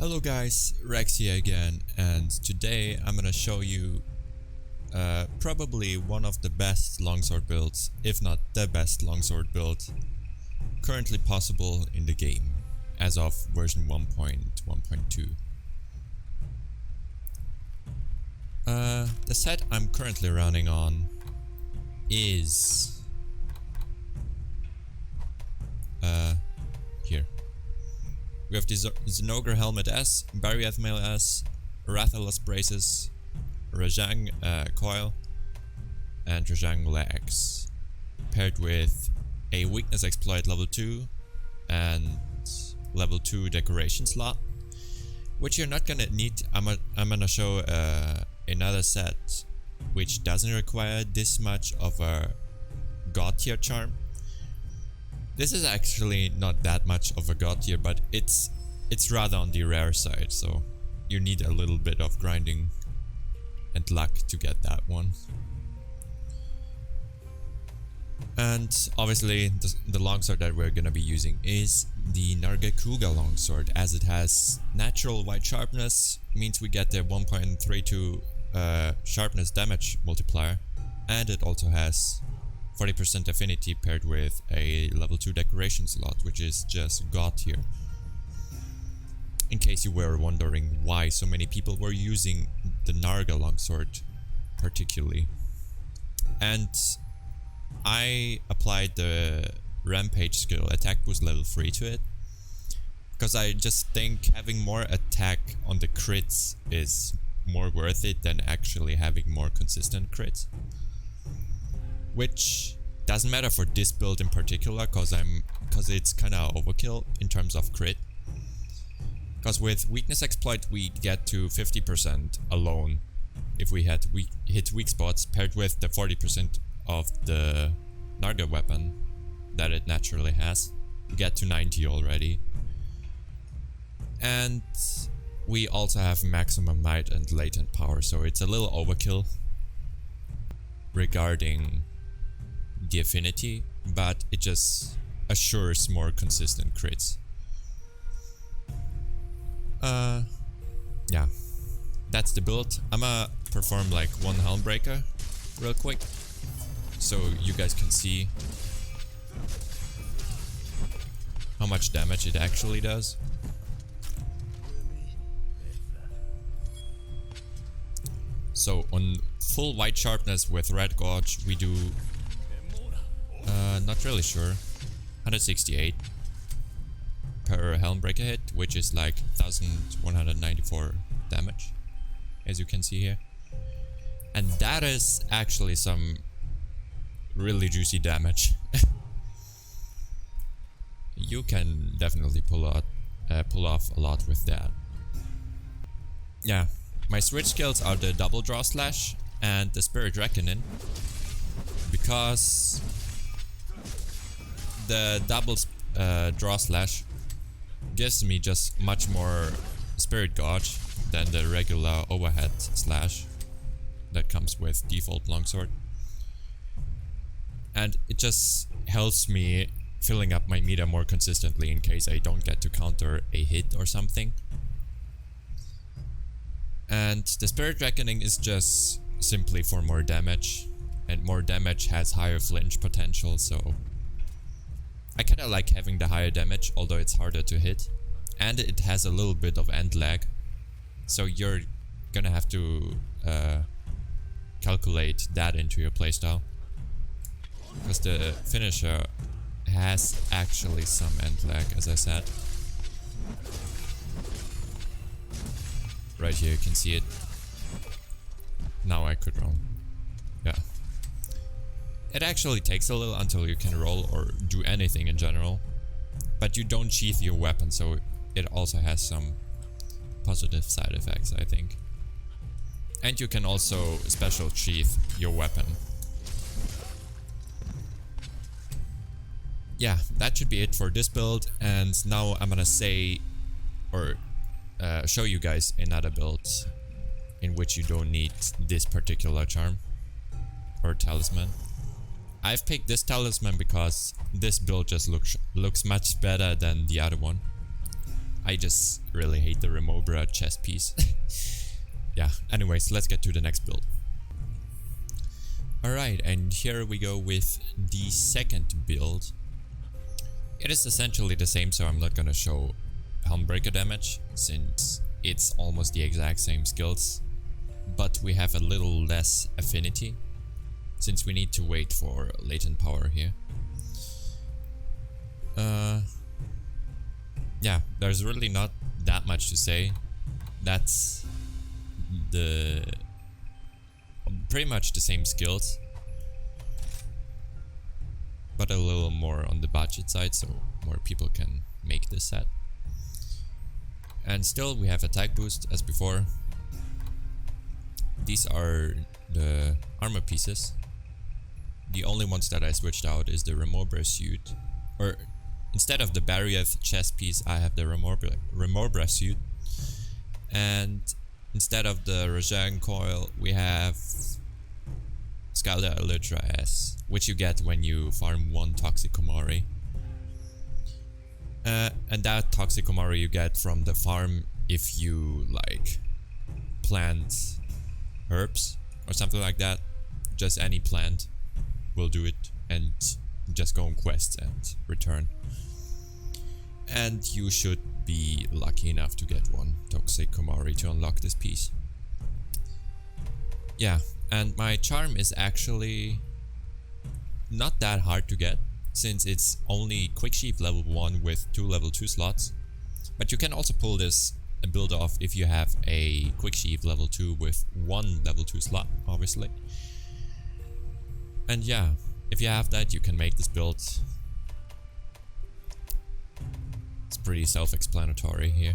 Hello guys, Rex here again, and today I'm gonna show you probably one of the best longsword builds, if not the best longsword build currently possible in the game as of version 1.1.2. The set I'm currently running on is here. We have the Zinogre Helmet S, Barriath Mail S, Rathalos Braces, Rajang Coil, and Rajang Legs, paired with a Weakness Exploit level 2 and level 2 Decoration slot, which you're not gonna need. I'm gonna show another set which doesn't require this much of a god tier charm. This is actually not that much of a god tier, but it's rather on the rare side, so you need a little bit of grinding and luck to get that one. And obviously the longsword that we're gonna be using is the Nargacuga longsword, as it has natural white sharpness, means we get the 1.32 sharpness damage multiplier, and it also has 40% affinity paired with a level 2 decoration slot, which is just god tier. In case you were wondering why so many people were using the Narga longsword particularly. And I applied the Rampage skill, attack boost level 3 to it, because I just think having more attack on the crits is more worth it than actually having more consistent crits. Which doesn't matter for this build in particular, cause it's kinda overkill in terms of crit. Cause with Weakness Exploit we get to 50% alone if we hit weak spots, paired with the 40% of the Narga weapon that it naturally has. We get to 90 already. And we also have maximum might and latent power, so it's a little overkill regarding the affinity, but it just assures more consistent crits. Yeah, that's the build. I'ma perform like one Helmbreaker real quick so you guys can see how much damage it actually does. So on full white sharpness with red gauge we do not really sure, 168 per Helmbreaker hit, which is like 1194 damage, as you can see here. And that is actually some really juicy damage. You can definitely pull off a lot with that. Yeah, my switch skills are the double draw slash and the Spirit Reckoning, because the double draw slash gives me just much more spirit gauge than the regular overhead slash that comes with default longsword, and it just helps me filling up my meter more consistently in case I don't get to counter a hit or something. And the Spirit Reckoning is just simply for more damage, and more damage has higher flinch potential, so I kinda like having the higher damage, although it's harder to hit, and it has a little bit of end lag, so you're gonna have to calculate that into your playstyle, because the finisher has actually some end lag, as I said. Right here you can see it. Now I could roll. Yeah. It actually takes a little until you can roll or do anything in general, but you don't sheath your weapon, so it also has some positive side effects, I think. And you can also special sheath your weapon. Yeah, that should be it for this build, and now I'm gonna say, or show you guys another build in which you don't need this particular charm or talisman. I've picked this talisman because this build just looks much better than the other one. I just really hate the Remobra chest piece. Yeah, anyways, let's get to the next build. Alright, and here we go with the second build. It is essentially the same, so I'm not gonna show Helmbreaker damage, since it's almost the exact same skills. But we have a little less affinity, since we need to wait for latent power here. Yeah, there's really not that much to say. That's the pretty much the same skills, but a little more on the budget side, so more people can make this set. And still we have attack boost as before. These are the armor pieces. The only ones that I switched out is the Remobra suit, or instead of the Barriath chest piece I have the Remobra suit, and instead of the Rajang coil we have Scalda Elytra S, which you get when you farm one Toxicomori. And that Toxicomori you get from the farm if you like plant herbs or something like that. Just any plant will do it, and just go on quests and return. And you should be lucky enough to get one Toxicomori to unlock this piece. Yeah, and my charm is actually not that hard to get, since it's only Quick Sheep level 1 with 2 level 2 slots. But you can also pull this build off if you have a Quick Sheep level 2 with 1 level 2 slot, obviously. And yeah, if you have that, you can make this build. It's pretty self-explanatory here.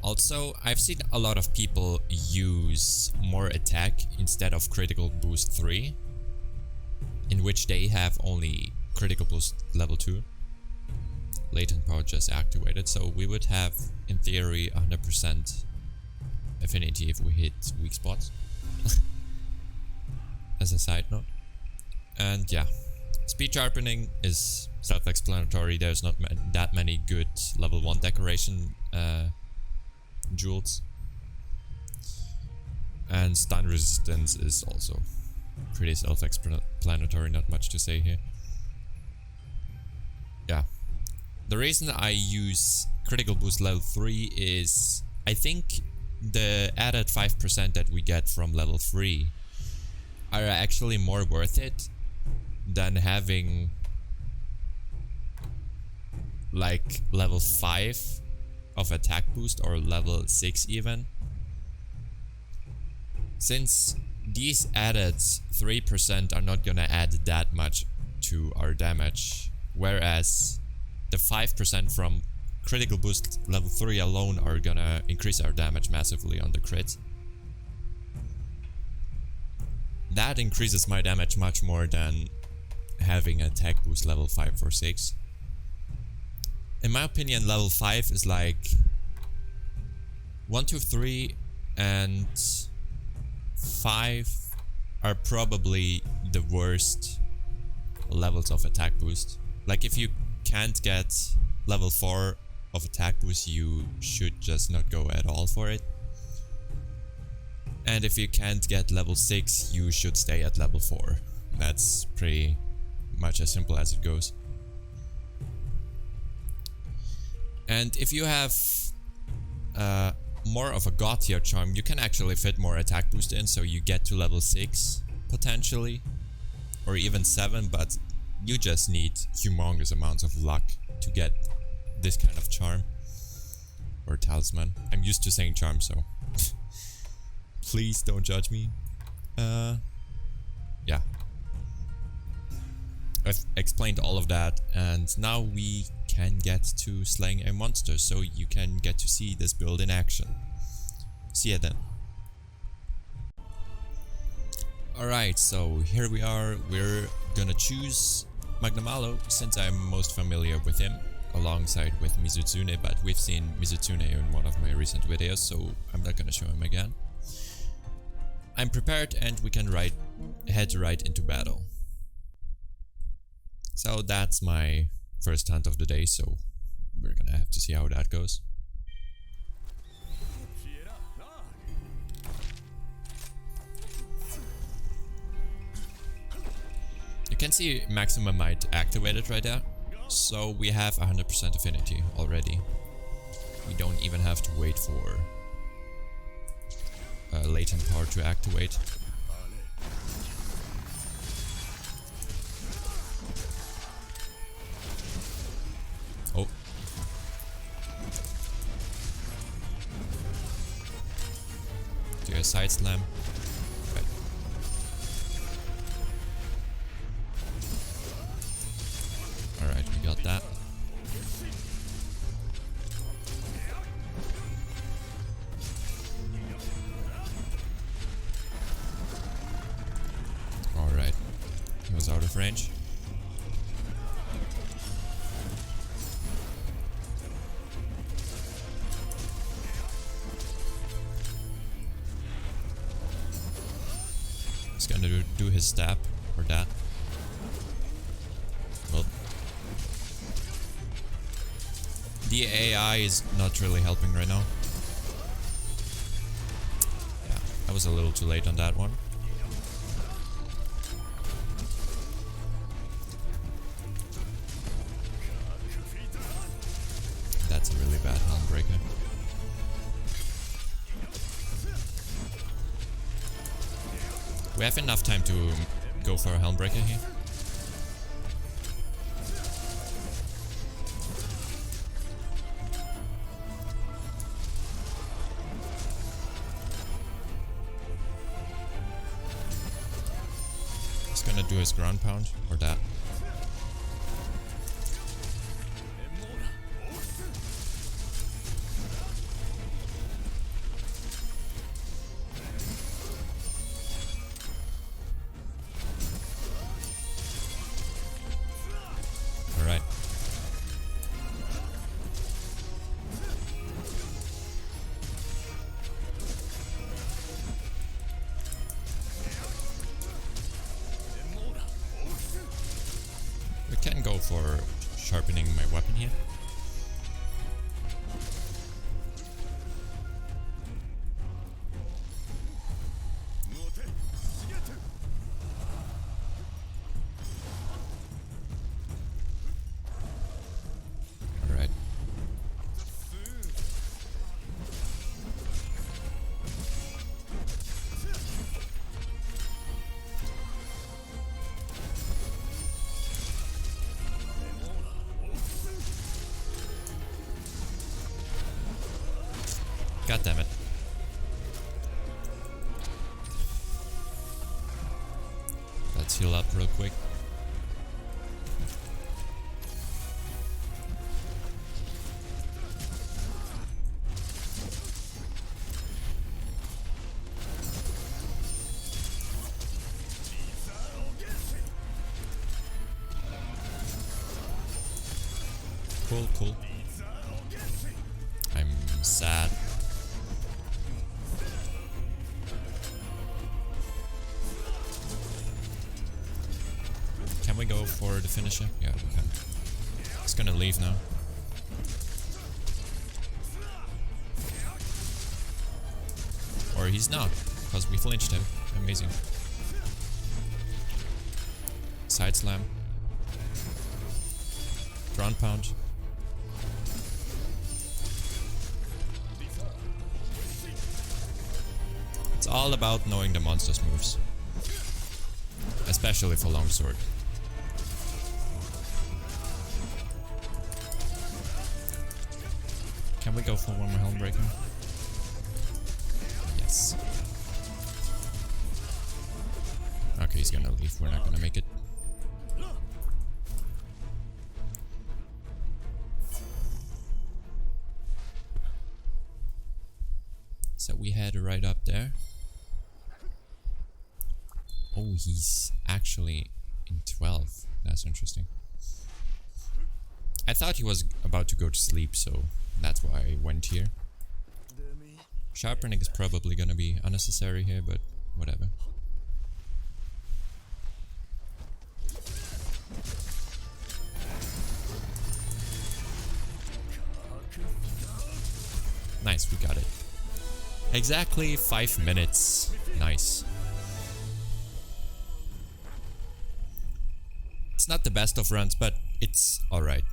Also, I've seen a lot of people use more attack instead of critical boost 3, in which they have only critical boost level 2. Latent power just activated, so we would have, in theory, 100% affinity if we hit weak spots. As a side note. And yeah, speed sharpening is self-explanatory. There's not that many good level 1 decoration jewels. And stun resistance is also pretty self-explanatory, not much to say here. Yeah. The reason I use critical boost level 3 is I think the added 5% that we get from level 3 are actually more worth it than having like level 5 of attack boost or level 6 even. Since these added 3% are not gonna add that much to our damage, whereas the 5% from critical boost level 3 alone are gonna increase our damage massively on the crit. That increases my damage much more than having attack boost level 5 or 6. In my opinion, level 5 is like 1, 2, 3 and 5 are probably the worst levels of attack boost. Like if you can't get level 4 of attack boost, you should just not go at all for it. And if you can't get level 6, you should stay at level 4. That's pretty much as simple as it goes. And if you have more of a Godtier charm, you can actually fit more attack boost in, so you get to level 6 potentially, or even 7, but you just need humongous amounts of luck to get this kind of charm or talisman. I'm used to saying charm, so please don't judge me. Yeah. I've explained all of that, and now we can get to slaying a monster, so you can get to see this build in action. See ya then. Alright, so here we are. We're gonna choose Magnamalo, since I'm most familiar with him, alongside with Mizutsune, but we've seen Mizutsune in one of my recent videos, so I'm not gonna show him again. I'm prepared and we can head right into battle. So that's my first hunt of the day, so we're gonna have to see how that goes. You can see maximum might activated right there. So we have 100% affinity already. We don't even have to wait for latent power to activate. Oh. Do a side slam. Right. Alright, we got that. Alright. He was out of range. He's gonna do his stab or that. Well, the AI is not really helping right now. Yeah, I was a little too late on that one. That's a really bad helm breaker. We have enough time to go for a helm breaker here. He's gonna do his ground pound or that. Alright. We can go for sharpening my weapon here. Alright. God damn it. Let's heal up real quick. Cool, cool. I'm sad. Can we go for the finisher? Yeah, we can. He's gonna leave now. Or he's not, because we flinched him. Amazing. Side slam. Ground pound. It's all about knowing the monster's moves. Especially for Longsword. Can we go for one more helm breaker? Yes. Okay, he's gonna leave. We're not gonna make it. So we head right up there. Oh, he's actually in 12. That's interesting. I thought he was about to go to sleep, so that's why I went here. Sharpening is probably gonna be unnecessary here, but whatever. Nice, we got it. Exactly 5 minutes. Nice. It's not the best of runs, but it's alright.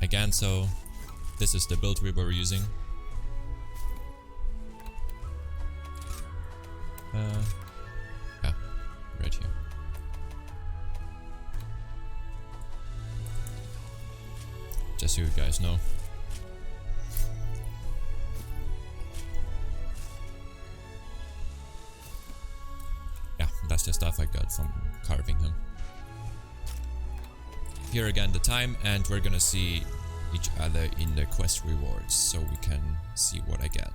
Again, so this is the build we were using. Yeah, right here. Just so you guys know. Yeah, that's the stuff I got from carving him. Here again the time, and we're gonna see each other in the quest rewards so we can see what I get.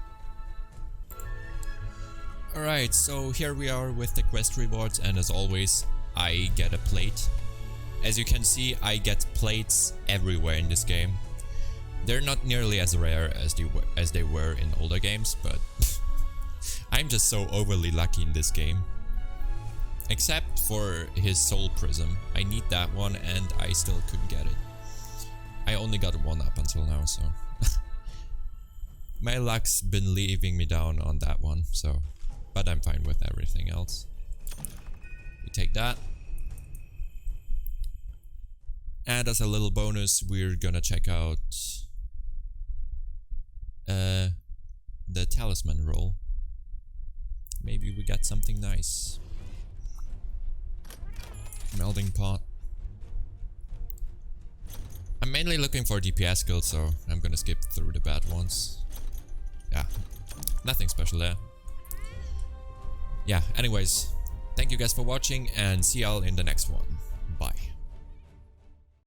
Alright, so here we are with the quest rewards, and as always I get a plate. As you can see, I get plates everywhere in this game. They're not nearly as rare as they were in older games, but I'm just so overly lucky in this game. Except for his soul prism. I need that one and I still couldn't get it. I only got one up until now, so my luck's been leaving me down on that one, so but I'm fine with everything else. We take that. And as a little bonus, we're gonna check out the talisman roll. Maybe we got something nice. Melding pot. I'm mainly looking for DPS skills, so I'm gonna skip through the bad ones. Yeah, nothing special there. Yeah, anyways, thank you guys for watching and see y'all in the next one.